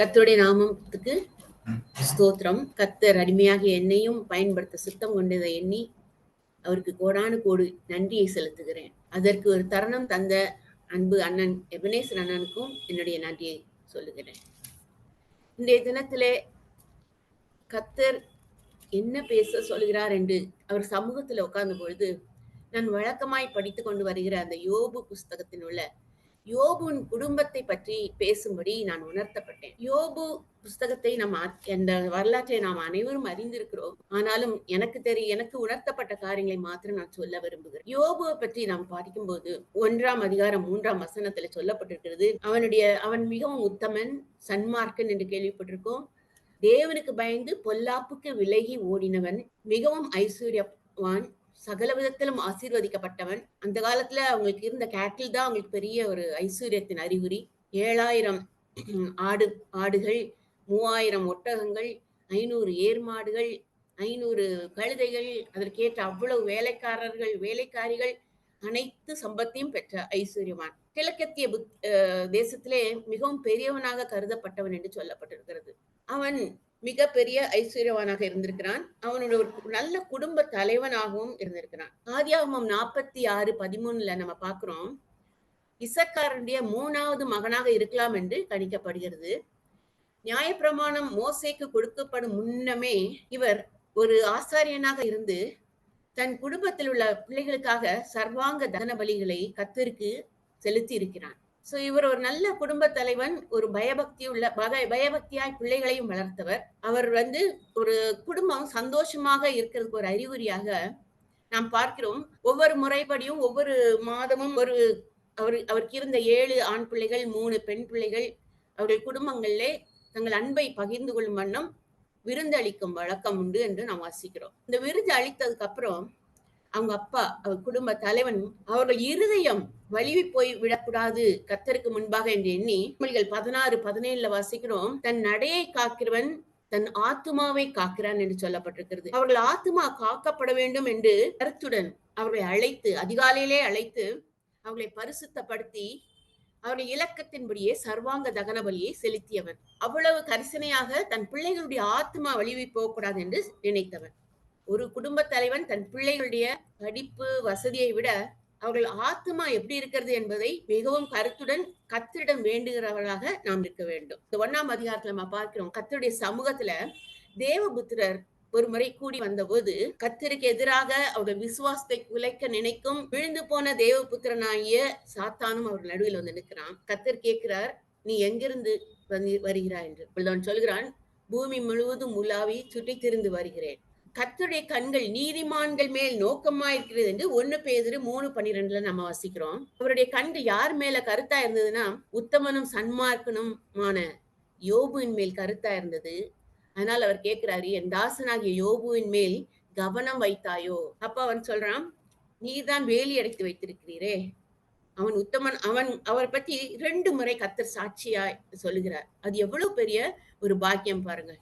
கர்த்தருடைய நாமத்துக்கு ஸ்தோத்திரம். கர்த்தர் அடிமையாகிய என்னையும் பயன்படுத்த சித்தம் கொண்டதை எண்ணி அவருக்கு கோடானு கோடி நன்றியை செலுத்துகிறேன். அதற்கு ஒரு தருணம் தந்த அன்பு அண்ணன் எபனேசர் அண்ணனுக்கும் என்னுடைய நன்றியை சொல்லுகிறேன். இன்றைய தினத்திலே கர்த்தர் என்ன பேச சொல்கிறார் என்று அவர் சமூகத்தில் உட்கார்ந்த பொழுது நான் வழக்கமாய் படித்துக் கொண்டு வருகிற அந்த யோபு புஸ்தகத்தில் உள்ள யோபுவின் குடும்பத்தை பற்றி பேசும்படி நான் உணர்த்தப்பட்டேன். யோபு புஸ்தகத்தை இந்த வரலாற்றை நாம் அனைவரும் அறிந்திருக்கிறோம். ஆனாலும் எனக்கு உணர்த்தப்பட்ட காரியங்களை மாத்திரம் நான் சொல்ல விரும்புகிறேன். யோபுவை பற்றி நாம் படிக்கும்போது 1ஆம் அதிகாரம் 3ஆம் வசனத்துல சொல்லப்பட்டிருக்கிறது. அவன் மிகவும் உத்தமன், சன்மார்க்கன் என்று கேள்விப்பட்டிருக்கோம். தேவனுக்கு பயந்து பொல்லாப்புக்கு விலகி ஓடினவன், மிகவும் ஐஸ்வர்யவான், சகல விதத்திலும் ஆசீர்வதிக்கப்பட்டவன். அந்த காலத்துல அவங்களுக்கு இருந்த கேட்டில் தான் அவங்களுக்கு பெரிய ஒரு ஐஸ்வர்யத்தின் அறிகுறி. 7000 ஆடுகள், 3000 ஒட்டகங்கள், 500 ஏர் மாடுகள், 500 கழுதைகள், அதற்கேற்ற அவ்வளவு வேலைக்காரர்கள், வேலைக்காரிகள், அனைத்து சம்பத்தையும் பெற்ற ஐஸ்வர்யவான். கிழக்கத்திய தேசத்திலே மிகவும் பெரியவனாக கருதப்பட்டவன் என்று சொல்லப்பட்டிருக்கிறது. அவன் மிக பெரிய ஐஸ்வர்யவானாக இருந்திருக்கிறான். அவனோட ஒரு நல்ல குடும்ப தலைவனாகவும் இருந்திருக்கிறான். ஆதியாகமம் 46:13 நம்ம பார்க்கிறோம். இசக்காரனுடைய 3வது மகனாக இருக்கலாம் என்று கணிக்கப்படுகிறது. நியாயப்பிரமாணம் மோசேக்கு கொடுக்கப்படும் முன்னமே இவர் ஒரு ஆசாரியனாக இருந்து தன் குடும்பத்தில் உள்ள பிள்ளைகளுக்காக சர்வாங்க தகன பலிகளை கர்த்தருக்கு செலுத்தி இருக்கிறான். சோ இவர் ஒரு நல்ல குடும்ப தலைவன், ஒரு பயபக்தியாய் பிள்ளைகளையும் வளர்த்தவர். அவர் ஒரு குடும்பம் சந்தோஷமாக இருக்கிறதுக்கு ஒரு அறிகுறியாக நாம் பார்க்கிறோம். ஒவ்வொரு முறைப்படியும் ஒவ்வொரு மாதமும் அவருக்கு இருந்த 7 ஆண் பிள்ளைகள், 3 பெண் பிள்ளைகள், அவருடைய குடும்பங்களிலே தங்கள் அன்பை பகிர்ந்து கொள்ளும் வண்ணம் விருந்து அளிக்கும் வழக்கம் உண்டு என்று நாம் வாசிக்கிறோம். இந்த விருந்து அளித்ததுக்கு அப்புறம் அவங்க அப்பா, அவர் குடும்ப தலைவன், அவர்கள் இருதயம் வலிவி போய் விடக்கூடாது கர்த்தருக்கு முன்பாக என்று எண்ணி 16:17 வாசிக்கிறோம். தன் நடையை காக்கிறவன் தன் ஆத்துமாவை காக்கிறான் என்று சொல்லப்பட்டிருக்கிறது. அவர்கள் ஆத்துமா காக்கப்பட வேண்டும் என்று கருத்துடன் அவர்களை அதிகாலையிலே அழைத்து அவர்களை பரிசுத்தப்படுத்தி அவருடைய இலக்கத்தின்படியே சர்வாங்க தகன பலியை செலுத்தியவன். அவ்வளவு கரிசனையாக தன் பிள்ளைகளுடைய ஆத்மா வலிவி போகக்கூடாது என்று நினைத்தவன். ஒரு குடும்ப தலைவன் தன் பிள்ளைகளுடைய படிப்பு வசதியை விட அவர்கள் ஆத்மா எப்படி இருக்கிறது என்பதை மிகவும் கருத்துடன் கர்த்தரிடம் வேண்டுகிறவர்களாக நாம் இருக்க வேண்டும். இந்த 1ஆம் அதிகாரத்துல நம்ம பார்க்கிறோம். கர்த்தருடைய சமூகத்துல தேவபுத்திரர் ஒரு முறை கூடி வந்த போது கர்த்தருக்கு எதிராக அவருடைய விசுவாசத்தை குலைக்க நினைக்கும் விழுந்து போன தேவபுத்திரனாகிய சாத்தானும் அவர்கள் நடுவில் நிற்கிறான். கர்த்தர் கேட்கிறார், நீ எங்கிருந்து வருகிறாய் என்று. அவன் சொல்கிறான், பூமி முழுவதும் உலாவி சுற்றி திரிந்து வருகிறேன். கர்த்தருடைய கண்கள் நீதிமான்கள் மேல் நோக்கமாயிருக்கிறது என்று 1 பேதுரு 3:12 நம்ம வாசிக்கிறோம். அவருடைய கண்கள் யார் மேல கருத்தா இருந்ததுன்னா, உத்தமனும் சன்மார்க்கனுமான யோபுவின் மேல் கருத்தா இருந்தது. அதனால அவர் கேட்கிறாரு, என் தாசனாகிய யோபுவின் மேல் கவனம் வைத்தாயோ? அப்ப அவன் சொல்றான், நீதான் வேலி அடைத்து வைத்திருக்கிறீரே, அவன் உத்தமன். அவரை பத்தி 2 முறை கர்த்தர் சாட்சியா சொல்லுகிறார். அது எவ்வளவு பெரிய ஒரு பாக்கியம் பாருங்க.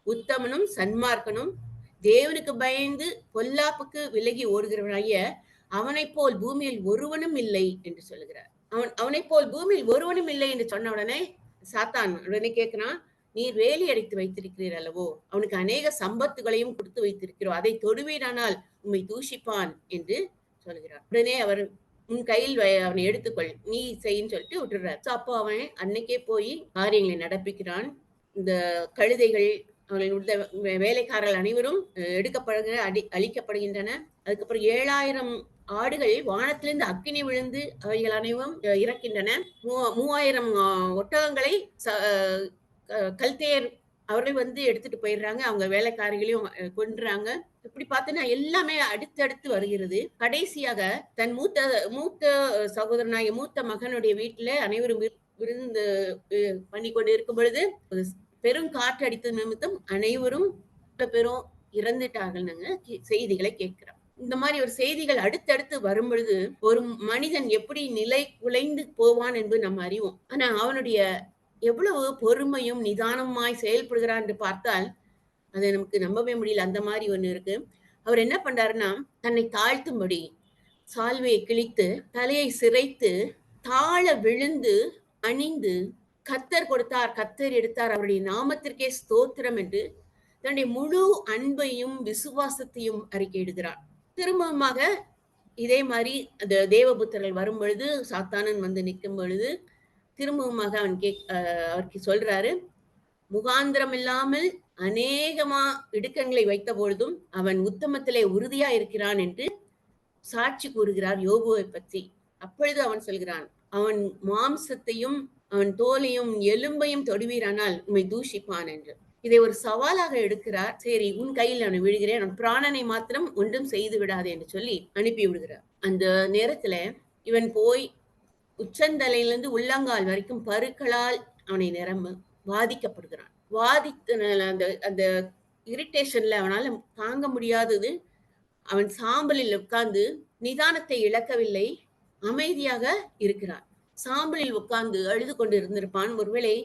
உத்தமனும் சன்மார்க்கனும் தேவனுக்கு பயந்து பொல்லாப்புக்கு விலகி ஓடுகிறவனாகிய அவனை போல் பூமியில் ஒருவனும் இல்லை என்று சொல்லுகிறார். அவனை போல் பூமியில் ஒருவனும் இல்லை என்று சொன்ன உடனே சாத்தான் உடனே கேட்கிறான், நீர் வேலி அடைத்து வைத்திருக்கிறீர் அல்லவோ, அவனுக்கு அநேக சம்பத்துகளையும் கொடுத்து வைத்திருக்கிறோம், அதை தொடுவீரானால் உம்மை தூஷிப்பான் என்று சொல்லுகிறார். உடனே அவர் உன் கையில் அவனை எடுத்துக்கொள், நீ செய்யின்னு சொல்லிட்டு விட்டுடுறார். அப்போ அவன் அன்னைக்கே போய் காரியங்களை நடப்பிக்கிறான். இந்த கழுதைகள், அவர்களுடைய வேலைக்காரர்கள் அனைவரும் அழிக்கப்படுகின்றன. அதுக்கப்புறம் 7000 ஆடுகள் வானத்திலிருந்து அக்கினி விழுந்து அவைகள் அனைவரும் இறக்கின்றன. 3000 ஒட்டகங்களை கல்தேயர் அவர்கள் எடுத்துட்டு போயிடுறாங்க. அவங்க வேலைக்காரிகளையும் கொன்றாங்க. இப்படி பார்த்தீங்கன்னா எல்லாமே அடுத்தடுத்து வருகிறது. கடைசியாக தன் மூத்த சகோதரனாகிய மூத்த மகனுடைய வீட்டுல அனைவரும் விருந்து பண்ணி கொண்டு இருக்கும் பொழுது பெரும் காற்று அடித்தது நிமித்தம் அனைவரும் பெரும் இறந்துட்டார்கள். செய்திகளை கேட்கிறோம். இந்த மாதிரி ஒரு செய்திகள் அடுத்தடுத்து வரும் பொழுது ஒரு மனிதன் எப்படி நிலை குலைந்து போவான் என்பது நம்ம அறிவோம். ஆனா அவனுடைய எவ்வளவு பொறுமையும் நிதானமாய் செயல்படுகிறான் என்று பார்த்தால் அதை நமக்கு நம்பவே முடியல. அந்த மாதிரி ஒண்ணு இருக்கு. அவர் என்ன பண்றாருன்னா, தன்னை தாழ்த்தும்படி சால்வையை கிழித்து தலையை சிரைத்து தாழ விழுந்து அணிந்து கர்த்தர் கொடுத்தார், கர்த்தர் எடுத்தார், அவருடைய நாமத்திற்கே ஸ்தோத்திரம் என்று தன்னுடைய முழு அன்பையும் விசுவாசத்தையும் அறிக்கையிடுகிறார். திரும்பவுமாக இதே மாதிரி அந்த தேவபுத்திரர்கள் வரும் பொழுது, சாத்தானன் வந்து நிற்கும் பொழுது, திரும்பவுமாக அவருக்கு சொல்றாரு, முகாந்திரம் இல்லாமல் அநேகமா இடுக்கண்களை வைத்த பொழுதும் அவன் உத்தமத்திலே உறுதியா இருக்கிறான் என்று சாட்சி கூறுகிறார் யோபுவை பற்றி. அப்பொழுது அவன் சொல்கிறான், அவன் மாம்சத்தையும் அவன் தோலையும் எலும்பையும் தொடுவீரானால் உம்மை தூஷிப்பான் என்று. இதை ஒரு சவாலாக எடுக்கிறார். சரி, உன் கையில் நான் விழுகிறேன், அவன் பிராணனை மாத்திரம் ஒன்றும் செய்து விடாதே என்று சொல்லி அனுப்பி விடுகிறார். அந்த நேரத்துல இவன் போய் உச்சந்தலையிலிருந்து உள்ளங்கால் வரைக்கும் பருக்களால் அவனை நிரம்ப வாதிக்கப்படுகிறான். அந்த அந்த இரிட்டேஷன்ல அவனால தாங்க முடியாதது. அவன் சாம்பலில் உட்கார்ந்து நிதானத்தை இழக்கவில்லை, அமைதியாக இருக்கிறான். சாம்பலில் உட்கார்ந்து அழுது கொண்டு இருந்திருப்பான். ஒருவேளை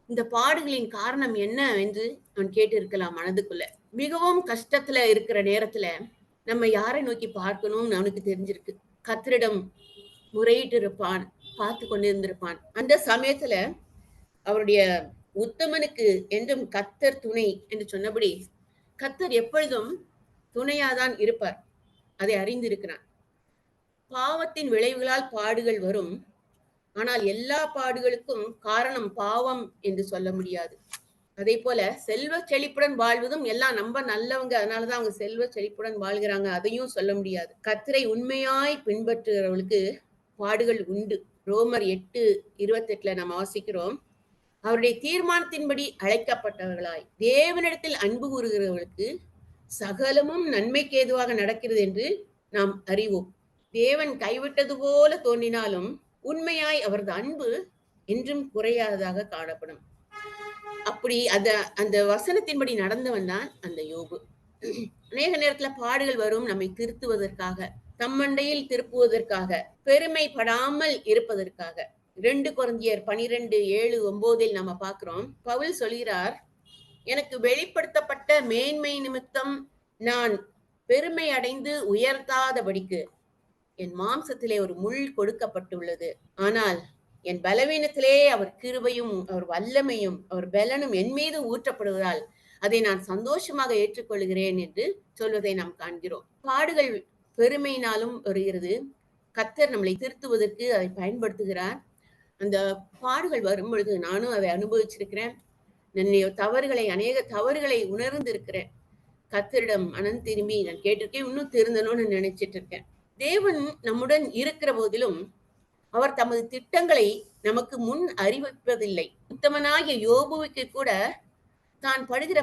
இந்த பாடுகளின் காரணம் என்ன என்று அவன் கேட்டிருக்கலாம் மனதுக்குள்ள. மிகவும் கஷ்டத்துல இருக்கிற நேரத்துல நம்ம யாரை நோக்கி பார்க்கணும்னு அவனுக்கு தெரிஞ்சிருக்கு. கர்த்தரிடம் முறையிட்டு இருப்பான், பார்த்து கொண்டு இருந்திருப்பான். அந்த சமயத்துல அவருடைய உத்தமனுக்கு என்றும் கர்த்தர் துணை என்று சொன்னபடி கர்த்தர் எப்பொழுதும் துணையாதான் இருப்பார். அதை அறிந்திருக்கிறான். பாவத்தின் விளைவுகளால் பாடுகள் வரும். ஆனால் எல்லா பாடுகளுக்கும் காரணம் பாவம் என்று சொல்ல முடியாது. அதே போல செல்வ செழிப்புடன் வாழ்வதும் எல்லாம் நம்ம நல்லவங்க, அதனாலதான் அவங்க செல்வ செழிப்புடன் வாழ்கிறாங்க, அதையும் சொல்ல முடியாது. கர்த்தரை உண்மையாய் பின்பற்றுகிறவர்களுக்கு பாடுகள் உண்டு. ரோமர் 8:28 நாம் வாசிக்கிறோம், அவருடைய தீர்மானத்தின்படி அழைக்கப்பட்டவர்களாய் தேவனிடத்தில் அன்பு கூறுகிறவர்களுக்கு சகலமும் நன்மைக்கு ஏதுவாக நடக்கிறது என்று நாம் அறிவோம். தேவன் கைவிட்டது போல தோன்றினாலும் உண்மையாய் அவரது அன்பு என்றும் குறையாததாக காணப்படும். அப்படி அந்த வசனத்தின்படி நடந்தவன் தான் அந்த யோபு. அநேக நேரத்துல பாடுகள் வரும் நம்மை திருத்துவதற்காக, தம்மண்டையில் திருப்புவதற்காக, பெருமைப்படாமல் இருப்பதற்காக. 2 கொரிந்தியர் 12:7-9 நம்ம பார்க்கிறோம். பவுல் சொல்கிறார், எனக்கு வெளிப்படுத்தப்பட்ட மேன்மை நிமித்தம் நான் பெருமை அடைந்து உயர்த்தாதபடிக்கு என் மாம்சத்திலே ஒரு முள் கொடுக்கப்பட்டுள்ளது. ஆனால் என் பலவீனத்திலே அவர் கிருபையும் அவர் வல்லமையும் அவர் பலனும் என் மீது ஊற்றப்படுவதால் அதை நான் சந்தோஷமாக ஏற்றுக்கொள்கிறேன் என்று சொல்வதை நாம் காண்கிறோம். பாடுகள் பெருமையினாலும் வருகிறது. கர்த்தர் நம்மளை திருத்துவதற்கு அதை பயன்படுத்துகிறார். அந்த பாடுகள் வரும் பொழுது நானும் அதை அனுபவிச்சிருக்கிறேன். அநேக தவறுகளை உணர்ந்திருக்கிறேன். கர்த்தரிடம் மனம் திரும்பி நான் கேட்டிருக்கேன், இன்னும் திருந்தணும்னு நினைச்சிட்டு இருக்கேன். தேவன் நம்முடன் இருக்கிற போதிலும் அவர் தமது திட்டங்களை நமக்கு முன் அறிவிப்பதில்லை. உத்தமனாகிய யோபுவுக்கு கூட தான் படுகிற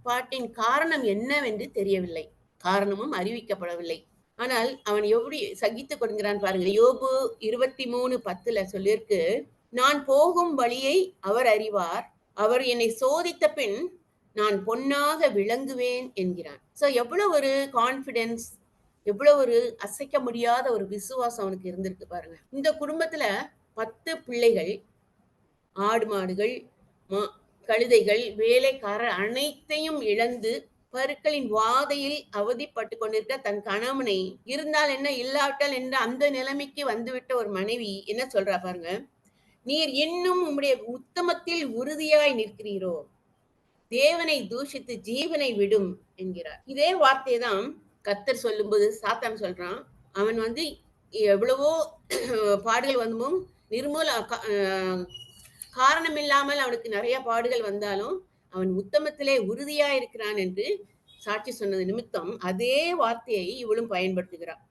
பாட்டின் காரணம் என்னவென்று தெரியவில்லை, காரணமும் அறிவிக்கப்படவில்லை. ஆனால் அவன் எப்படி சகித்துக் கொள்கிறான் பாருங்க. யோபு 23:10 சொல்லியிருக்கு, நான் போகும் வழியை அவர் அறிவார், அவர் என்னை சோதித்த பின் நான் பொன்னாக விளங்குவேன் என்கிறான். சோ எவ்வளவு ஒரு கான்பிடன்ஸ், எவ்வளவு ஒரு அசைக்க முடியாத ஒரு விசுவாசம் அவனுக்கு இருந்திருக்கு பாருங்க. இந்த குடும்பத்துல 10 பிள்ளைகள், ஆடு மாடுகள், கழுதைகள், வேலைக்காரர் அனைத்தையும் இழந்து பருக்களின் வாதையில் அவதிப்பட்டு கொண்டிருக்க தன் கணவனை, இருந்தால் என்ன இல்லாவிட்டால் என்ற அந்த நிலைமைக்கு வந்துவிட்ட ஒரு மனைவி என்ன சொல்றா பாருங்க, நீர் இன்னும் உம்முடைய உத்தமத்தில் உறுதியாய் நிற்கிறீரோ, தேவனை தூஷித்து ஜீவனை விடும் என்கிறார். இதே வார்த்தை தான் கர்த்தர் சொல்லும்போது சாத்தான் சொல்றான், அவன் வந்து எவ்வளவோ பாடுகள் வந்தும் காரணம் இல்லாமல் அவனுக்கு நிறைய பாடுகள் வந்தாலும் அவன் உத்தமத்திலே உறுதியா இருக்கிறான் என்று சாட்சி சொன்னது நிமித்தம் அதே வார்த்தையை இவளும் பயன்படுத்துகிறான்.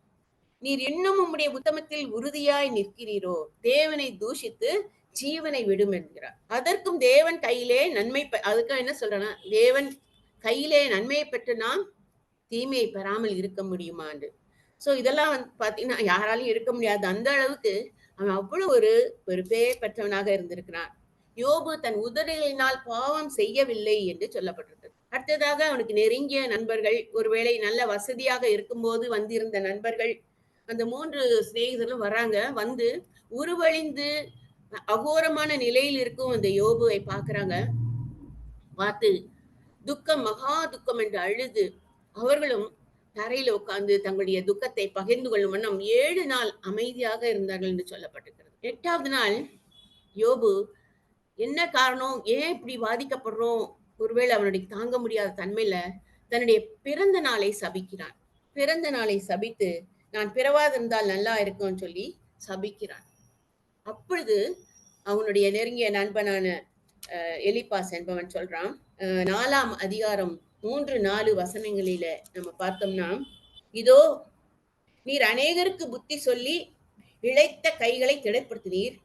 நீர் இன்னும் உம்முடைய உத்தமத்தில் உறுதியாய் நிற்கிறீரோ, தேவனை தூஷித்து ஜீவனை விடும் என்கிறார். அதற்கும் தேவன் கையிலே நன்மை, அதுக்கு என்ன சொல்றேன்னா, தேவன் கையிலே நன்மையை பெற்று நாம் தீமையை பெறாமல் இருக்க முடியுமான்னு. சோ இதெல்லாம் பாத்தீங்கன்னா யாராலையும் இருக்க முடியாது. அந்த அளவுக்கு அவன் அவ்வளவு ஒரு பேர் பெற்றவனாக இருந்திருக்கிறான். யோபு தன் உதடுகளினால் பாவம் செய்யவில்லை என்று சொல்லப்பட்டிருக்கு. அடுத்ததாக அவனுக்கு நெருங்கிய நண்பர்கள், ஒருவேளை நல்ல வசதியாக இருக்கும்போது வந்திருந்த நண்பர்கள், அந்த 3 சிநேகிதர்களும் வராங்க. வந்து உருவழிந்து அகோரமான நிலையில் இருக்கும் அந்த யோபுவை பார்க்கிறாங்க. பார்த்து துக்கம், மகா துக்கம் என்று அழுது அவர்களும் தரையில உட்கார்ந்து தங்களுடைய துக்கத்தை பகிர்ந்து கொள்ளும் வண்ணம் 7 நாள் அமைதியாக இருந்தார்கள் என்று சொல்லப்பட்டிருக்கிறது. 8வது நாள் யோபு என்ன காரணம்? ஏன் இப்படி பாதிக்கப்படுறோம்? ஒருவேளை அவனுடைய தாங்க முடியாத தன்மையில தன்னுடைய பிறந்த நாளை சபிக்கிறான். பிறந்த நாளை சபித்து, நான் பிறவாதிருந்தால் நல்லா இருக்கும்னு சொல்லி சபிக்கிறான். அப்பொழுது அவனுடைய நெருங்கிய நண்பனான எலிப்பாஸ் என்பவன் சொல்றான். 4ஆம் அதிகாரம் 3, 4 வசனங்களில நம்ம பார்த்தோம்னா, இதோ நீர் அநேகருக்கு புத்தி சொல்லி இளைத்த கைகளை திடப்படுத்தினீர்.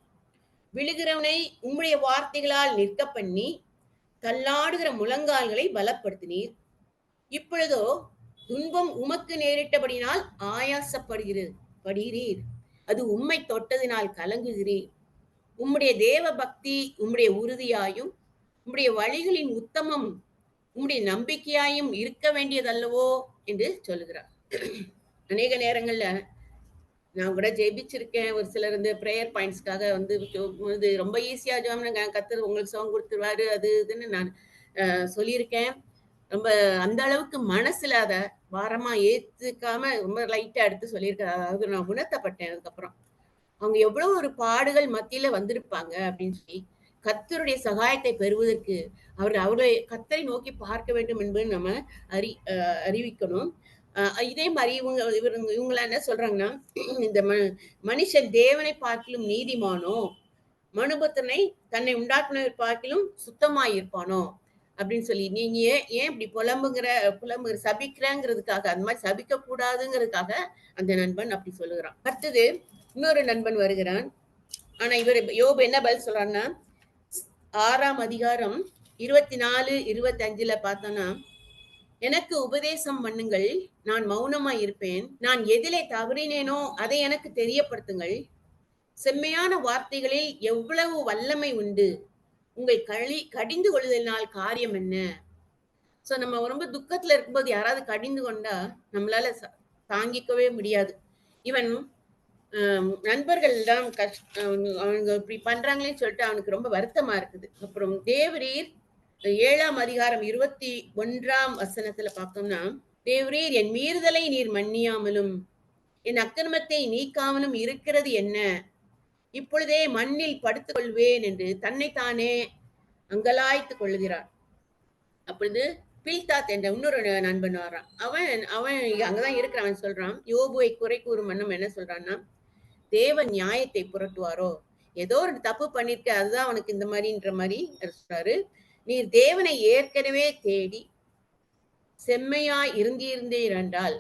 விழுகிறவனை உம்முடைய வார்த்தைகளால் நிற்க பண்ணி தள்ளாடுகிற முழங்கால்களை பலப்படுத்தினீர். இப்பொழுதோ துன்பம் உமக்கு நேரிட்டபடினால் ஆயாசப்படுகிறீர். அது உம்மை தொட்டதினால் கலங்குகிறீர். உம்முடைய தேவ பக்தி உம்முடைய உறுதியாயும் உம்முடைய வழிகளின் உத்தமம் உம்முடைய நம்பிக்கையாயும் இருக்க வேண்டியதல்லவோ என்று சொல்லுகிறார். அநேக நேரங்கள்ல நான் கூட ஜெபிச்சிருக்கேன். ஒரு சிலர் இந்த பிரேயர் பாயிண்ட்ஸ்க்காக இது ரொம்ப ஈஸியா ஜெபம்னுங்க, கர்த்தர் உங்களுக்கு சுகம் கொடுத்துருவாரு அது இதுன்னு நான் சொல்லியிருக்கேன். ரொம்ப அந்த அளவுக்கு மனசுல அத பாரமா ஏத்துக்காம ரொம்ப லைட்டா எடுத்து சொல்லியிருக்கேன். அதாவது நான் உணர்த்தப்பட்டேன் அதுக்கப்புறம். அவங்க எவ்வளவு ஒரு பாடுகள் மத்தியில வந்திருப்பாங்க அப்படின்னு சொல்லி, கர்த்தருடைய சகாயத்தை பெறுவதற்கு அவர்களை கர்த்தரை நோக்கி பார்க்க வேண்டும் என்பது நம்ம அறிவிக்கணும். இதே மாதிரி இவங்கள என்ன சொல்றாங்கன்னா, இந்த மனுஷன் தேவனை பார்க்கிலும் நீதிமானோ, மனுபுத்திரனை தன்னை உண்டாக்குனவர் பார்க்கிலும் சுத்தமாய் இருப்பானோ அப்படின்னு சொல்லி, நீங்க ஏன் இப்படி புலம்புகிற சபிக்கிறங்கிறதுக்காக, அந்த மாதிரி சபிக்க கூடாதுங்கிறதுக்காக அந்த நண்பன் அப்படி சொல்லுகிறான். அடுத்தது இன்னொரு நண்பன் வருகிறான். ஆனா இவர் யோபு என்ன பதில் சொல்றான்னா, 6ஆம் அதிகாரம் 24, 25ல பார்த்தோம்னா, எனக்கு உபதேசம் பண்ணுங்கள், நான் மௌனமாய் இருப்பேன். நான் எதிலே தவறினேனோ அதை எனக்கு தெரியப்படுத்துங்கள். செம்மையான வார்த்தைகளில் எவ்வளவு வல்லமை உண்டு. உங்கள் கடிந்து கொள்ளுதலினால் காரியம் என்ன? சோ நம்ம ரொம்ப துக்கத்துல இருக்கும்போது யாராவது கடிந்து கொண்டா நம்மளால தாங்கிக்கவே முடியாது. இவன் நண்பர்கள் எல்லாம் அவங்க இப்படி பண்றாங்களேன்னு சொல்லிட்டு அவனுக்கு ரொம்ப வருத்தமா இருக்குது. அப்புறம் தேவரீர் 7ஆம் அதிகாரம் 21ஆம் வசனத்துல பார்த்தோம்னா, தேவரீர் என் மீறுதலை நீர் மன்னியாமலும் என் அக்கிரமத்தை நீக்காமலும் இருக்கிறது என்ன? இப்பொழுதே மண்ணில் படுத்துக் கொள்வேன் என்று தன்னைத்தானே அங்கலாய்த்துக் கொள்ளுகிறார். அப்பொழுது பில்தாத் என்ற இன்னொரு நண்பன் வர்றான். அவன் அங்கதான் இருக்கிறவன் சொல்றான், யோபுவை குறை கூறும் மன்னம் என்ன சொல்றான்னா, தேவன் நியாயத்தை புரட்டுவாரோ? ஏதோ ஒரு தப்பு பண்ணிருக்க, அதுதான் அவனுக்கு இந்த மாதிரின்ற மாதிரி சொல்றாரு. நீர் தேவனை ஏற்கனவே தேடி செம்மையாய் இருந்தீர் என்றால்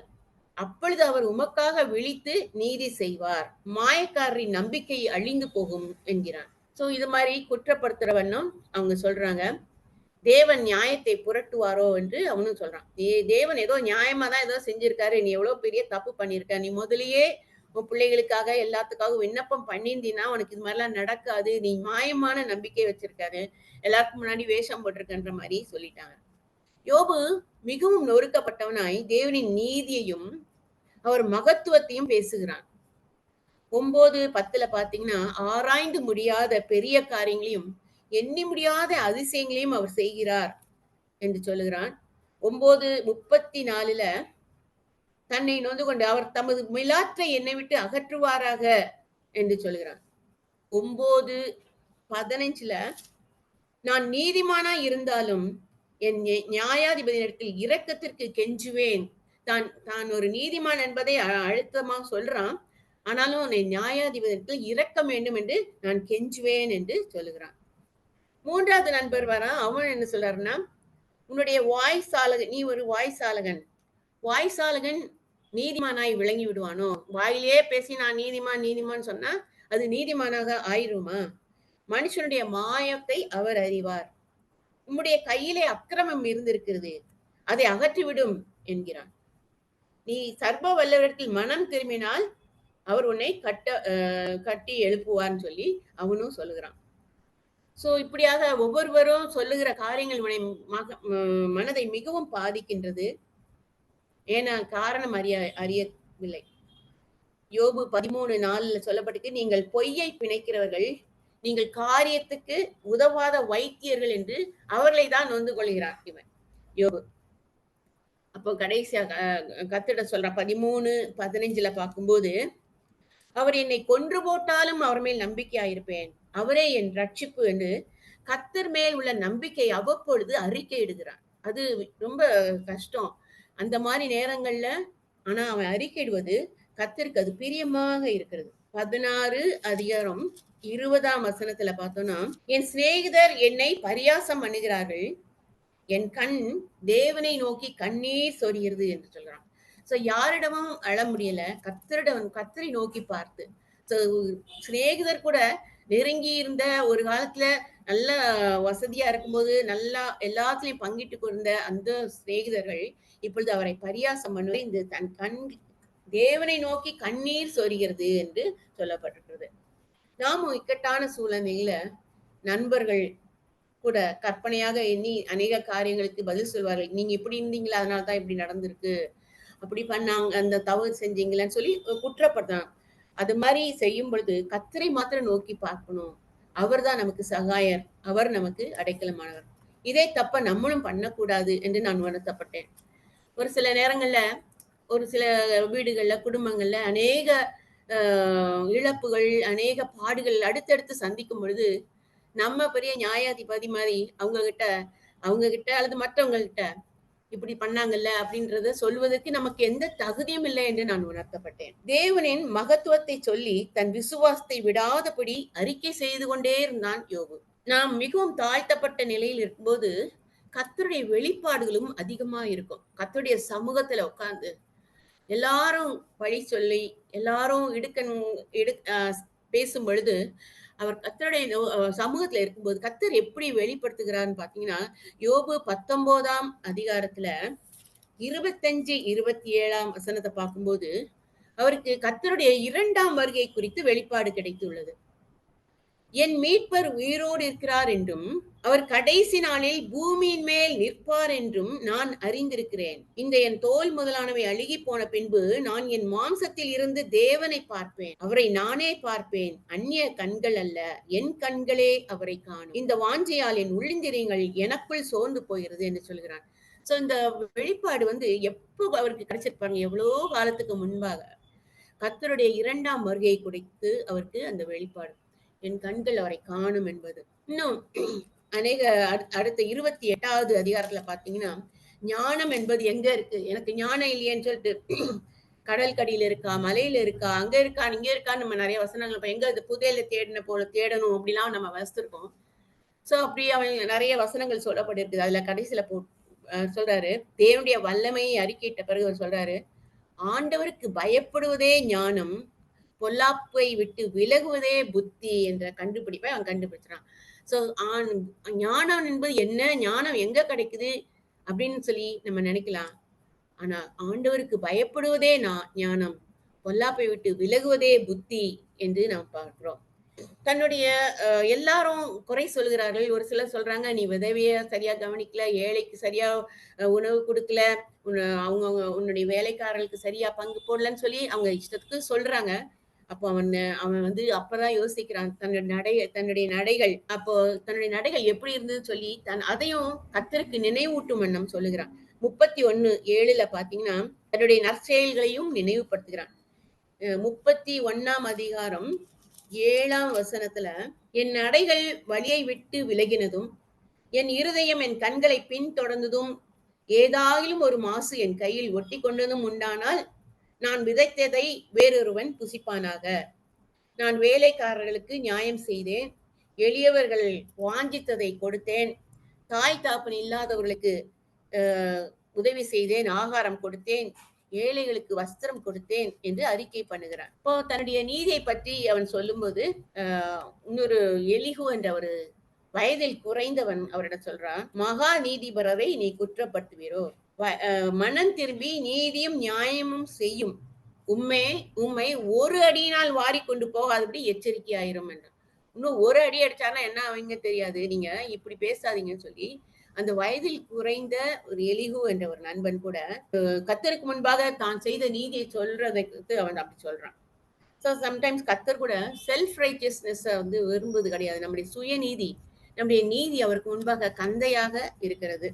அப்பொழுது அவர் உமக்காக விழித்து நீதி செய்வார். மாயக்காரரின் நம்பிக்கை அழிந்து போகும் என்கிறான். சோ இது மாதிரி குற்றப்படுத்துறவனும் அவங்க சொல்றாங்க, தேவன் நியாயத்தை புரட்டுவாரோ என்று அவனும் சொல்றான். தேவன் ஏதோ நியாயமா தான் ஏதோ செஞ்சிருக்காரு, நீ எவ்வளவு பெரிய தப்பு பண்ணிருக்க, நீ முதலியே உன் பிள்ளைகளுக்காக எல்லாத்துக்காக விண்ணப்பம் பண்ணியிருந்தீன்னா உனக்கு இது மாதிரிலாம் நடக்காது, நீ மாயமான நம்பிக்கை வச்சிருக்காரு, எல்லாருக்கும் முன்னாடி வேஷம் போட்டிருக்கன்ற மாதிரி சொல்லிட்டாங்க. யோபு மிகவும் நொறுக்கப்பட்டவனாய் தேவனின் நீதியையும் அவர் மகத்துவத்தையும் பேசுகிறான். 9:10 பாத்தீங்கன்னா, ஆராய்ந்து முடியாத பெரிய காரியங்களையும் எண்ணி முடியாத அதிசயங்களையும் அவர் செய்கிறார் என்று சொல்லுகிறான். 9:34 தன்னை நொந்து கொண்டு அவர் தமது மிலாற்றை என்னை விட்டு அகற்றுவாராக என்று சொல்கிறான். 9:15 நான் நீதிமானா இருந்தாலும் என் நியாயாதிபதியிடத்தில் இரக்கத்திற்கு கெஞ்சுவேன். தான் ஒரு நீதிமான் என்பதை அழுத்தமா சொல்றான். ஆனாலும் என் நியாயாதிபதியிடத்தில் இரக்கம் வேண்டும் என்று நான் கெஞ்சுவேன் என்று சொல்லுகிறான். 3வது நண்பர் வரான். அவன் என்ன சொல்றாருன்னா, உன்னுடைய வாய்சாலகன், நீ ஒரு வாய்சாலகன் நீதிமானாய் விளங்கி விடுவானோ? வாயிலே பேசி நான் நீதிமான் சொன்னா அது நீதிமானாக ஆயிருமா? மனுஷனுடைய மாயத்தை அவர் அறிவார். உம்முடைய கையிலே அக்கிரமம் இருந்திருக்கிறது, அதை அகற்றிவிடும் என்கிறான். நீ சர்வ வல்லவரிடத்தில் மனம் திரும்பினால் அவர் உன்னை கட்டி எழுப்புவார்னு சொல்லி அவனும் சொல்லுகிறான். சோ இப்படியாக ஒவ்வொருவரும் சொல்லுகிற காரியங்கள் மனதை மிகவும் பாதிக்கின்றது. ஏன்னா காரணம் அறியவில்லை. யோபு 13:4 சொல்லப்பட்டிருக்கு, நீங்கள் பொய்யை பிணைக்கிறவர்கள், நீங்கள் காரியத்துக்கு உதவாத வைத்தியர்கள் என்று அவர்களை தான் நொந்து கொள்கிறார் இவன் யோபு. அப்போ கடைசியாக கர்த்தர் சொல்ற 13:15 பார்க்கும்போது, அவர் என்னை கொன்று போட்டாலும் அவர் மேல் நம்பிக்கையாயிருப்பேன், அவரே என் ரட்சிப்பு என்று கர்த்தர் மேல் உள்ள நம்பிக்கை அவ்வப்பொழுது அறிக்கையிடுகிறான். அது ரொம்ப கஷ்டம். அந்த மாரி நேரங்கள்ல ஆனா அவன் அறிக்கையிடுவது கர்த்தருக்கு அது பிரியமாக இருக்கிறது. 16 அதிகாரம் 20ஆம் வசனத்துல பார்த்தோம்னா, என் சிநேகிதர் என்னை பரியாசம் பண்ணுகிறார்கள். என் கண் தேவனை நோக்கி கண்ணீர் சொரிகிறது என்று சொல்றான். சோ யாரிடமும் அழ முடியல. கர்த்தரை நோக்கி பார்த்து. சோ சிநேகிதர் கூட நெருங்கி இருந்த ஒரு காலத்துல நல்ல வசதியா இருக்கும்போது, நல்லா எல்லாத்துலயும் பங்கிட்டுக் கொண்ட அந்த சிநேகிதர்கள், இப்பொழுது அவரை பரியாசம் பண்ணுவது இந்த தன் கண் தேவனை நோக்கி கண்ணீர் சொரிகிறது என்று சொல்லப்பட்டிருக்கிறது. நாமும் இக்கட்டான சூழ்நிலையில நண்பர்கள் கூட கற்பனையாக எண்ணி அநேக காரியங்களுக்கு பதில் சொல்வார்கள். நீங்க இப்படி இருந்தீங்களா, அதனால தான் இப்படி நடந்திருக்கு. அப்படி பண்ணாங்க, அந்த தவறு செஞ்சீங்களான்னு சொல்லி குற்றப்படுத்தலாம். அது மாரி செய்யும் பொழுது கர்த்தரை மாத்திரம் நோக்கி பார்க்கணும். அவர்தான் நமக்கு சகாயர். அவர் நமக்கு அடைக்கலமானவர். இதே தப்ப நம்மளும் பண்ணக்கூடாது என்று நான் உணர்த்தப்பட்டேன். ஒரு சில நேரங்கள்ல, ஒரு சில வீடுகள்ல, குடும்பங்கள்ல அநேக அ இழப்புகள், அநேக பாடுகள் அடுத்தடுத்து சந்திக்கும் பொழுது, நம்ம பெரிய நியாயாதிபதி மாரி அவங்க கிட்ட அல்லது மற்றவங்க கிட்ட இப்படி பண்ணாங்கல்ல அப்படின்றத சொல்வதற்கு நமக்கு எந்த தகுதியும் இல்லை என்று நான் உணர்த்தப்பட்டேன். தேவனின் மகத்துவத்தை சொல்லி தன் விசுவாசத்தை விடாதபடி அறிக்கை செய்து கொண்டே இருந்தான் யோபு. நாம் மிகவும் தாழ்த்தப்பட்ட நிலையில் இருக்கும்போது கர்த்தருடைய வெளிப்பாடுகளும் அதிகமா இருக்கும். கர்த்தருடைய சமூகத்துல உட்கார்ந்து எல்லாரும் பழி சொல்லி எல்லாரும் பேசும் பொழுது அவர் கர்த்தருடைய சமூகத்துல இருக்கும்போது கர்த்தர் எப்படி வெளிப்படுத்துகிறார்ன்னு பாத்தீங்கன்னா, யோபு 19ஆம் அதிகாரத்துல 25, 27ஆம் வசனத்தை பார்க்கும்போது அவருக்கு கர்த்தருடைய 2ஆம் வருகை குறித்து வெளிப்பாடு கிடைத்துள்ளது. என் மீட்பர் உயிரோடு இருக்கிறார் என்றும் அவர் கடைசி நாளில் பூமியின் மேல் நிற்பார் என்றும் நான் அறிந்திருக்கிறேன். இந்த என் தோல் முதலானவை அழுகி போன பின்பு நான் என் மாம்சத்தில் இருந்து தேவனை பார்ப்பேன். அவரை நானே பார்ப்பேன். அந்நிய கண்கள் அல்ல, என் கண்களே அவரை காணும். இந்த வாஞ்சையால் என் உள்ளிந்திரியங்கள் எனக்குள் சோர்ந்து போகிறது என்று சொல்கிறான். சோ இந்த வெளிப்பாடு வந்து எப்போ அவருக்கு கிடைச்சிருப்பாங்க, எவ்வளோ காலத்துக்கு முன்பாக கர்த்தருடைய 2ஆம் வருகை குறித்து அவருக்கு அந்த வெளிப்பாடு. என் கண்கள் அவரை காணும் என்பது. இன்னும் அநேக அடுத்த 28வது அதிகாரத்துல பாத்தீங்கன்னா, ஞானம் என்பது எங்க இருக்கு? எனக்கு ஞானம் இல்லையேன்னு சொல்லிட்டு கடல் கடியில இருக்கா, மலையில இருக்கா, அங்க இருக்கா, இங்க இருக்கான்னு நம்ம நிறைய வசனங்கள் எங்க இது புதையல தேடின போல தேடணும் அப்படிலாம் நம்ம வசித்திருக்கோம். சோ அப்படி அவன் நிறைய வசனங்கள் சொல்லப்பட்டிருக்குது. அதுல கடைசியில சொல்றாரு, தேவனுடைய வல்லமையை அறிக்கையிட்ட பிறகு அவர் சொல்றாரு, ஆண்டவருக்கு பயப்படுவதே ஞானம், பொல்லாப்பை விட்டு விலகுவதே புத்தி என்ற கண்டுபிடிப்பை அவன் கண்டுபிடிச்சான். சோ ஞானம் என்பது என்ன, ஞானம் எங்க கிடைக்குது அப்படின்னு சொல்லி நம்ம நினைக்கலாம். ஆனா ஆண்டவருக்கு பயப்படுவதே ஞானம், பொல்லாப்பை விட்டு விலகுவதே புத்தி என்று நாம் பார்க்கிறோம். தன்னுடைய எல்லாரும் குறை சொல்கிறார்கள். ஒரு சிலர் சொல்றாங்க, நீ விதவைய சரியா கவனிக்கல, ஏழைக்கு சரியா உணவு குடுக்கல, அவங்க உன்னுடைய வேலைக்காரர்களுக்கு சரியா பங்கு போடலன்னு சொல்லி அவங்க இஷ்டத்துக்கு சொல்றாங்க. அப்போ அவன் வந்து அப்பதான் யோசிக்கிறான். தன்னுடைய நடைகள் அப்போ தன்னுடைய நடைகள் எப்படி இருந்ததுன்னு சொல்லி அதையும் கர்த்தருக்கு நினைவூட்டும் வண்ணம் சொல்லுகிறான். 31:7 பாத்தீங்கன்னா, தன்னுடைய நற்செயல்களையும் நினைவுபடுத்துகிறான். 31ஆம் அதிகாரம் 7ஆம் வசனத்துல, என் நடைகள் வழியை விட்டு விலகினதும், என் இருதயம் என் கண்களை பின்தொடர்ந்ததும், ஏதாயிலும் ஒரு மாசு என் கையில் ஒட்டி கொண்டதும் உண்டானால், நான் விதைத்ததை வேறொருவன் புசிப்பானாக. நான் வேலைக்காரர்களுக்கு நியாயம் செய்தேன். எளியவர்கள் வாஞ்சித்ததை கொடுத்தேன். தாய் தாப்பன் இல்லாதவர்களுக்கு உதவி செய்தேன், ஆகாரம் கொடுத்தேன், ஏழைகளுக்கு வஸ்திரம் கொடுத்தேன் என்று அறிக்கை பண்ணுகிறான். இப்போ தன்னுடைய நீதியை பற்றி அவன் சொல்லும்போது இன்னொரு எலிகு என்ற ஒரு வயதில் குறைந்தவன் அவரிடம் சொல்றான், மகா நீதிபரரை நீ குற்றப்படுத்துவீரோ? மனம் திரும்பி நீதியும் நியாயமும் செய்யும் உம்மை ஒரு அடியினால் வாரி கொண்டு போகாதபடி எச்சரிக்கையாயிரும் என்றான். இன்னும் ஒரு அடி அடிச்சானா என்ன அவங்க தெரியாது, நீங்க இப்படி பேசாதீங்கன்னு சொல்லி அந்த வயதில் குறைந்த ஒரு எலிகு என்ற ஒரு நண்பன் கூட கர்த்தருக்கு முன்பாக தான் செய்த நீதியை சொல்றதுக்கு அவன் அப்படி சொல்றான். ஸோ சம்டைம்ஸ் கர்த்தர் கூட செல்ஃப் ரைச்சியஸ்னஸ் வந்து விரும்புவது கிடையாது. நம்முடைய சுயநீதி, நம்முடைய நீதி அவருக்கு முன்பாக கந்தையாக இருக்கிறது.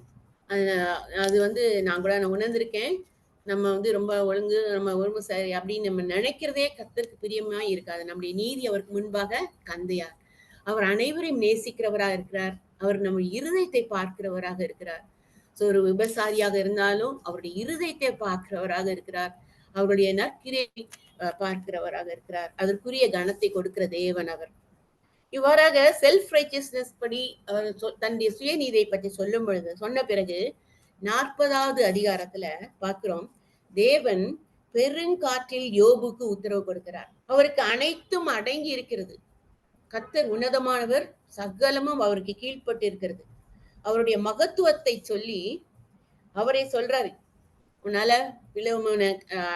அது வந்து நான் கூட உணர்ந்திருக்கேன். நம்ம வந்து ரொம்ப ஒழுங்கு சரி அப்படின்னு நம்ம நினைக்கிறதே கர்த்தருக்கு பிரியமா இருக்காது. நம்முடைய நீதி அவருக்கு முன்பாக கந்தையா. அவர் அனைவரையும் நேசிக்கிறவராக இருக்கிறார். அவர் நம்ம இருதயத்தை பார்க்கிறவராக இருக்கிறார். ஸோ ஒரு விபசாரியாக இருந்தாலும் அவருடைய இருதயத்தை பார்க்கிறவராக இருக்கிறார். அவருடைய நற்கிரியை பார்க்கிறவராக இருக்கிறார். அதற்குரிய கனத்தை கொடுக்கிற தேவன் அவர். இவ்வாறாக செல்ஃப் ரைச்சியஸ்னஸ் படி அவர் தன்னுடைய சுயநீதியை பற்றி சொல்லும் பொழுது சொன்ன பிறகு 40வது அதிகாரத்துல பார்க்கிறோம், தேவன் பெருங்காற்றில் யோபுக்கு உத்தரவு கொடுக்கிறார். அவருக்கு அனைத்தும் அடங்கி இருக்கிறது. கர்த்தர் உன்னதமானவர், சகலமும் அவருக்கு கீழ்ப்பட்டு இருக்கிறது. அவருடைய மகத்துவத்தை சொல்லி அவரே சொல்றாரு, உன்னால பிளவுமனை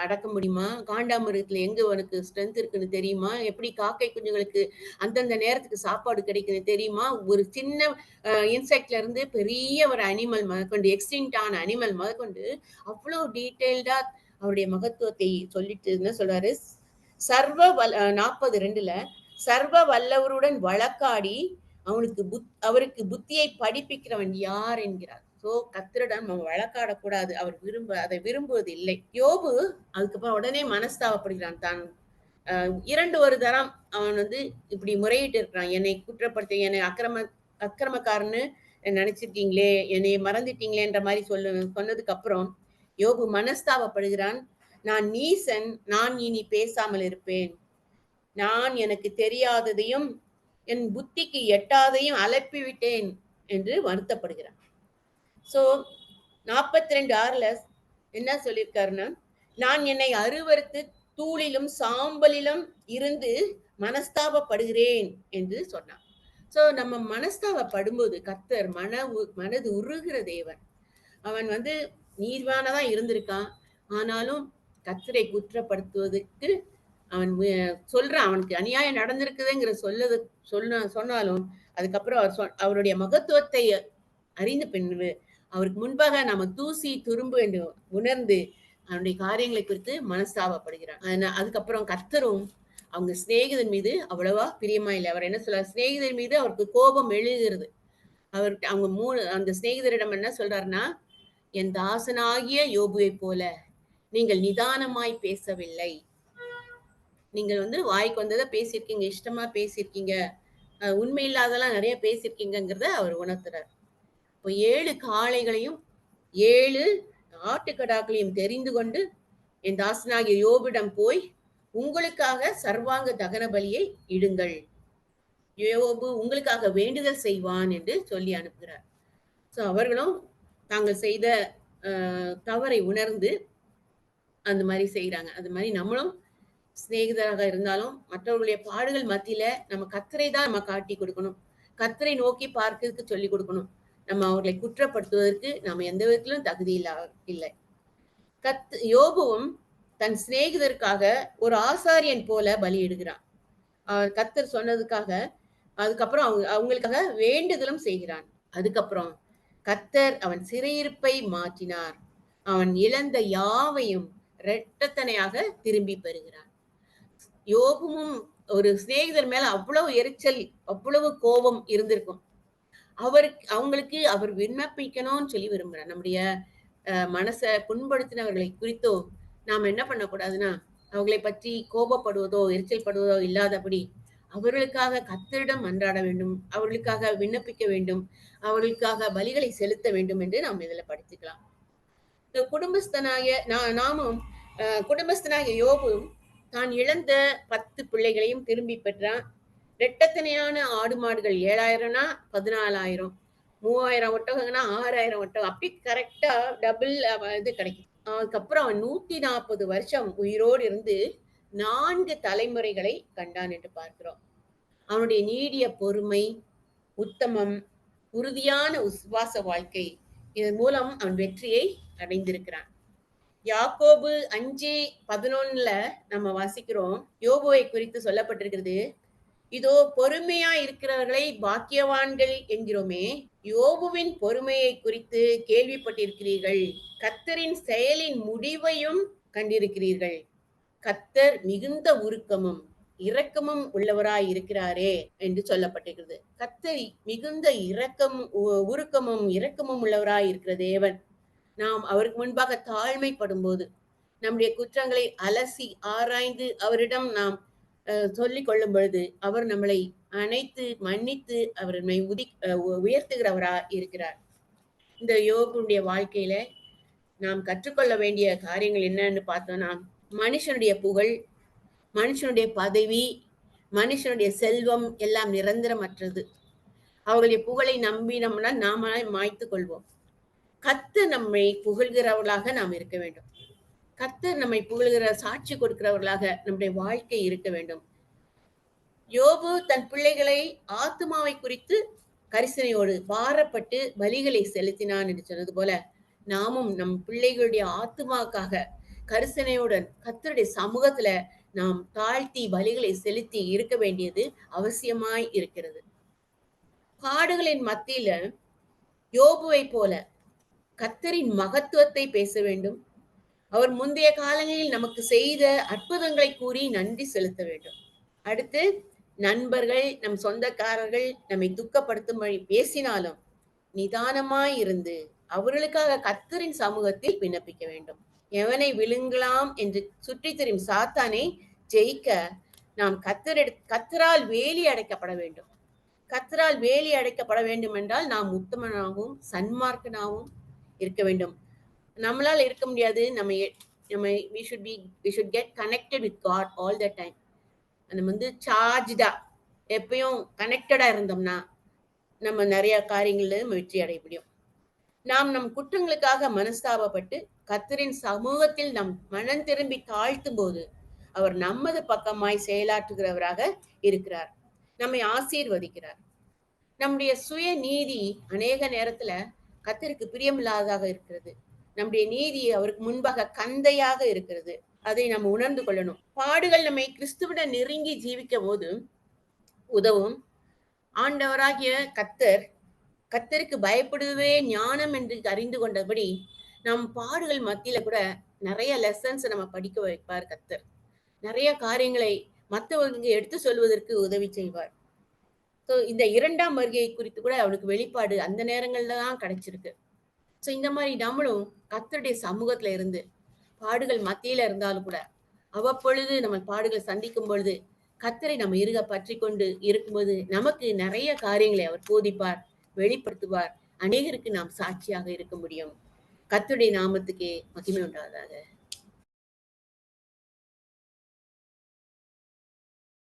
அடக்க முடியுமா? காண்டாமிருகத்துல எங்க உனக்கு ஸ்ட்ரென்த் இருக்குன்னு தெரியுமா? எப்படி காக்கை குஞ்சுங்களுக்கு அந்தந்த நேரத்துக்கு சாப்பாடு கிடைக்குதுன்னு தெரியுமா? ஒரு சின்ன இன்செக்ட்ல இருந்து பெரிய ஒரு அனிமல் முதற்கொண்டு, எக்ஸ்டிங்ட் ஆன அனிமல் முதற்கொண்டு அவ்வளோ டீட்டெயில்டா அவருடைய மகத்துவத்தை சொல்லிட்டு என்ன சொல்றாரு, சர்வ 42ல சர்வ வல்லவருடன் வழக்காடி அவருக்கு புத்தியை படிப்பிக்கிறவன் யார் என்கிறார். சோ கர்த்தரிடம் நம்ம வழக்காடக்கூடாது. அவர் அதை விரும்புவது இல்லை. யோபு அதுக்கப்புறம் உடனே மனஸ்தாபப்படுகிறான். தான் 2 தரம் அவன் இப்படி முறையிட்டு இருக்கிறான். என்னை குற்றப்படுத்த, என்னை அக்கிரமக்காரன்னு நினைச்சிருக்கீங்களே, என்னை மறந்துட்டீங்களேன்ற மாதிரி சொன்னதுக்கு அப்புறம் யோபு மனஸ்தாபப்படுகிறான். நான் நீசன், நான் இனி பேசாமல் இருப்பேன். நான் எனக்கு தெரியாததையும் என் புத்திக்கு எட்டாதையும் அலப்பி விட்டேன் என்று வருத்தப்படுகிறான். சோ 42:6 என்ன சொல்லியிருக்காருன்னா, நான் என்னை அருவருத்து தூளிலும் சாம்பலிலும் இருந்து மனஸ்தாபப்படுகிறேன் என்று சொன்னான். சோ நம்ம மனஸ்தாபப்படும்போது கர்த்தர் மனது உருகிற தேவன். அவன் நீர்வானதான் இருந்திருக்கான். ஆனாலும் கர்த்தரை குற்றப்படுத்துவதற்கு அவன் சொல்றான். அவனுக்கு அநியாயம் நடந்திருக்குதுங்கிற சொன்னாலும் அதுக்கப்புறம் அவருடைய மகத்துவத்தை அறிந்த பின்பு அவருக்கு முன்பாக நாம தூசி துரும்பு என்று உணர்ந்து அவனுடைய காரியங்களை குறித்து மனஸ்தாபப்படுகிறான். அதுக்கப்புறம் கர்த்தரும் அவங்க சிநேகிதன் மீது அவ்வளவா பிரியமா இல்லை. அவர் என்ன சொல்றார், சிநேகிதன் மீது அவருக்கு கோபம் எழுகிறது. அவருக்கு அந்த சிநேகிதரிடம் என்ன சொல்றாருன்னா, என் தாசனாகிய யோபுவை போல நீங்கள் நிதானமாய் பேசவில்லை. நீங்கள் வாய்க்கு வந்ததை பேசியிருக்கீங்க, இஷ்டமா பேசியிருக்கீங்க, உண்மை இல்லாதெல்லாம் நிறைய பேசியிருக்கீங்கிறத அவர் உணர்த்துறார். இப்போ 7 காளைகளையும் 7 ஆட்டுக்கடாக்களையும் தெரிந்து கொண்டு என் தாசனாகிய யோபிடம் போய் உங்களுக்காக சர்வாங்க தகன பலியை இடுங்கள், யோபு உங்களுக்காக வேண்டுதல் செய்வான் என்று சொல்லி அனுப்புகிறார். ஸோ அவர்களும் தாங்கள் செய்த தவறை உணர்ந்து அந்த மாதிரி செய்யறாங்க. அது மாதிரி நம்மளும் சிநேகிதராக இருந்தாலும் மற்றவர்களுடைய பாடுகள் மத்தியில நம்ம கர்த்தரை தான் நம்ம காட்டி கொடுக்கணும். கர்த்தரை நோக்கி பார்க்கிறதுக்கு சொல்லி கொடுக்கணும். நம்ம அவர்களை குற்றப்படுத்துவதற்கு நாம எந்த விதத்திலும் தகுதி இல்லை. யோபுவும் தன் சிநேகிதருக்காக ஒரு ஆசாரியன் போல பலியிடுகிறான். கர்த்தர் சொன்னதுக்காக அதுக்கப்புறம் அவங்களுக்காக வேண்டுதலும் செய்கிறான். அதுக்கப்புறம் கர்த்தர் அவன் சிறையிருப்பை மாற்றினார். அவன் இழந்த யாவையும் இரட்டத்தனையாக திரும்பி பெறுகிறான். யோபுவும் ஒரு சிநேகிதர் மேல அவ்வளவு எரிச்சல், அவ்வளவு கோபம் இருந்திருக்கும். அவங்களுக்கு அவர் விண்ணப்பிக்கணும்னு சொல்லி விரும்புறார். நம்முடைய மனசை புண்படுத்தினவர்களை குறித்தோ நாம் என்ன பண்ணக்கூடாதுன்னா, அவர்களை பற்றி கோபப்படுவதோ எரிச்சல் படுவதோ இல்லாதபடி அவர்களுக்காக கர்த்தரிடம் மன்றாட வேண்டும், அவர்களுக்காக விண்ணப்பிக்க வேண்டும், அவர்களுக்காக பலிகளை செலுத்த வேண்டும் என்று நாம் இதுல படித்துக்கலாம். குடும்பஸ்தனாகிய யோபும் தான் இழந்த 10 பிள்ளைகளையும் திரும்பி பெற்றான். இரட்டத்தனையான ஆடு மாடுகள் 7000னா 14,000, 3000 ஒட்டகங்கன்னா 6000 ஒட்டகம், அப்படி கரெக்டா டபுள் இது கிடைக்கும். அதுக்கப்புறம் அவன் 140 வருஷம் உயிரோடு இருந்து 4 தலைமுறைகளை கண்டான் என்று பார்க்கிறோம். அவனுடைய நீடிய பொறுமை, உத்தமம், உறுதியான விசுவாச வாழ்க்கை, இதன் மூலம் அவன் வெற்றியை அடைந்திருக்கிறான். யாக்கோபு 5:11 நம்ம வாசிக்கிறோம், யோபுவை குறித்து சொல்லப்பட்டிருக்கிறது, இதோ பொறுமையா இருக்கிறவர்களை பாக்கியவான்கள் என்கிறோமே, யோபுவின் பொறுமையை குறித்து கேள்விப்பட்டிருக்கிறீர்கள், கர்த்தரின் செயலின் முடிவையும் கண்டிருக்கிறீர்கள். கர்த்தர் மிகுந்த உருக்கமும் இரக்கமும் உள்ளவராய் இருக்கிறாரே என்று சொல்லப்பட்டிருக்கிறது. கர்த்தர் மிகுந்த உருக்கமும் இரக்கமும் உள்ளவராய் இருக்கிற தேவன். நாம் அவருக்கு முன்பாக தாழ்மைப்படும் போது, நம்முடைய குற்றங்களை அலசி ஆராய்ந்து அவரிடம் நாம் சொல்லிக் கொள்ளும் பொழுது அவர் நம்மளை அனைத்து மன்னித்து அவர் நம்மை உயர்த்துகிறவரா இருக்கிறார். இந்த யோபுடைய வாழ்க்கையில நாம் கற்றுக்கொள்ள வேண்டிய காரியங்கள் என்னன்னு பார்த்தோம்னா, மனுஷனுடைய புகழ், மனுஷனுடைய பதவி, மனுஷனுடைய செல்வம் எல்லாம் நிரந்தரமற்றது. அவர்களுடைய புகழை நம்பினோம்னா நாம மாய்த்துக் கொள்வோம். கர்த்தர் நம்மை புகழ்கிறவர்களாக நாம் இருக்க வேண்டும். கர்த்தர் நம்மை புகழ்கிற சாட்சி கொடுக்கிறவர்களாக நம்முடைய வாழ்க்கை இருக்க வேண்டும். யோபு தன் பிள்ளைகளை ஆத்துமாவை குறித்து கரிசனையோடு பாரப்பட்டு பலிகளை செலுத்தினான் என்று சொன்னது போல, நாமும் நம் பிள்ளைகளுடைய ஆத்துமாக்காக கரிசனையுடன் கர்த்தருடைய சமூகத்துல நாம் தாழ்த்தி பலிகளை செலுத்தி இருக்க வேண்டியது அவசியமாய் இருக்கிறது. பாடுகளின் மத்தியில யோபுவை போல கர்த்தரின் மகத்துவத்தை பேச வேண்டும். அவர் முந்தைய காலங்களில் நமக்கு செய்த அற்புதங்களை கூறி நன்றி செலுத்த வேண்டும். அடுத்து நண்பர்கள், நம் சொந்தக்காரர்கள் நம்மை துக்கப்படுத்தும்படி பேசினாலும் நிதானமாய் இருந்து அவர்களுக்காக கர்த்தரின் சமூகத்தில் விண்ணப்பிக்க வேண்டும். எவனை விழுங்கலாம் என்று சுற்றி திரியும் சாத்தானை ஜெயிக்க நாம் கர்த்தரால் வேலி அடைக்கப்பட வேண்டும். கர்த்தரால் வேலி அடைக்கப்பட வேண்டும் என்றால் நாம் உத்தமனாகவும் சன்மார்க்கனாகவும் இருக்க வேண்டும். நம்மளால இருக்க முடியாது. we should get connected with God all the time. நம்ம சார்ஜ்டா எப்பயும் கனெக்டடா இருந்தோம்னா நம்ம நிறைய காரியங்கள்ல வெற்றி அடைய முடியும். நாம் நம் குற்றங்களுக்காக மனஸ்தாபப்பட்டு கர்த்தரின் சமூகத்தில் நம் மனம் திரும்பி தாழ்த்தும் போது அவர் நமது பக்கமாய் செயலாற்றுகிறவராக இருக்கிறார். நம்மை ஆசீர்வதிக்கிறார். நம்முடைய சுய நீதி அநேக நேரத்துல கர்த்தருக்கு பிரியமில்லாததாக இருக்கிறது. நம்முடைய நீதி அவருக்கு முன்பாக கந்தையாக இருக்கிறது. அதை நாம் உணர்ந்து கொள்ளணும். பாடுகள் நம்மை கிறிஸ்துவுடன் நெருங்கி ஜீவிக்க போது உதவும். ஆண்டவராகிய கர்த்தருக்கு பயப்படுவே ஞானம் என்று அறிந்து கொண்டபடி நம் பாடுகள் மத்தியில கூட நிறைய லெசன்ஸ் நம்ம படிக்க வைப்பார் கர்த்தர். நிறைய காரியங்களை மற்றவர்களுக்கு எடுத்து சொல்வதற்கு உதவி செய்வார். இந்த 2ஆம் வருகை குறித்து கூட அவனுக்கு வெளிப்பாடு அந்த நேரங்கள்ல தான் கிடைச்சிருக்கு. இந்த மாதிரி நம்மளும் கர்த்தருடைய சமூகத்துல இருந்து பாடுகள் மத்தியில இருந்தாலும் கூட அவ்வப்பொழுது நம்ம பாடுகளை சந்திக்கும் பொழுது கர்த்தரை நம்ம இருக பற்றி கொண்டு இருக்கும்போது நமக்கு நிறைய காரியங்களை அவர் போதிப்பார், வெளிப்படுத்துவார். அநேகருக்கு நாம் சாட்சியாக இருக்க முடியும். கர்த்தருடைய நாமத்துக்கே மகிமை உண்டாவதாக.